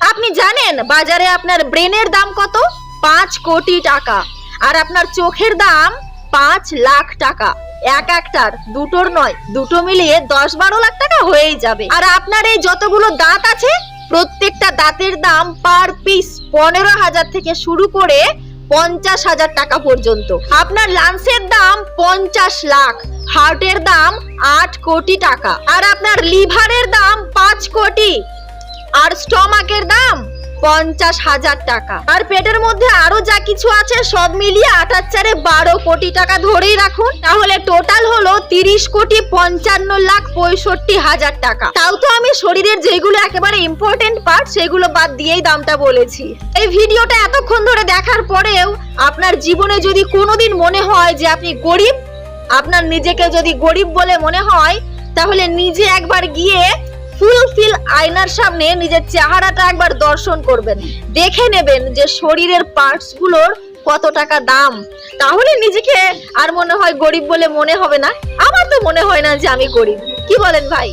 আপনি জানেন বাজারে আপনার ব্রেনের দাম কত? 5 কোটি টাকা। আর আপনার চোখের দাম 5 লাখ টাকা। একটার, দুটোর নয়, দুটো মিলিয়ে 10-12 লাখ টাকা হয়েই যাবে। আর আপনার এই যতগুলো দাঁত আছে প্রত্যেকটা দাঁতের দাম পার পিস 15,000 থেকে শুরু করে 50,000 টাকা পর্যন্ত। আপনার লাংসের দাম 50 লাখ, হার্টের দাম 8 কোটি টাকা, আর আপনার লিভারের দাম 5 কোটি, আর স্টমাকের দাম 50,000 টাকা। আর পেটের মধ্যে আরো যা কিছু আছে সব মিলিয়ে 8 × 12 কোটি টাকা ধরেই রাখুন। তাহলে টোটাল হলো 30,55,65,000 টাকা। তাও তো আমি শরীরের যেগুলো একেবারে ইম্পর্টেন্ট পার্ট সেগুলো বাদ দিয়েই দামটা বলেছি। এই ভিডিওটা এতক্ষণ ধরে দেখার পরেও আপনার জীবনে যদি কোনোদিন মনে হয় যে আপনি গরিব, আপনার নিজেকে যদি গরিব বলে মনে হয়, তাহলে নিজে একবার গিয়ে ফুলফিল আয়নার সামনে নিজের চেহারাটা একবার দর্শন করবেন, দেখে নেবেন যে শরীরের পার্টস গুলোর কত টাকা দাম। তাহলে নিজেকে আর মনে হয় গরিব বলে মনে হবে না। আমার তো মনে হয় না যে আমি গরিব। কি বলেন ভাই?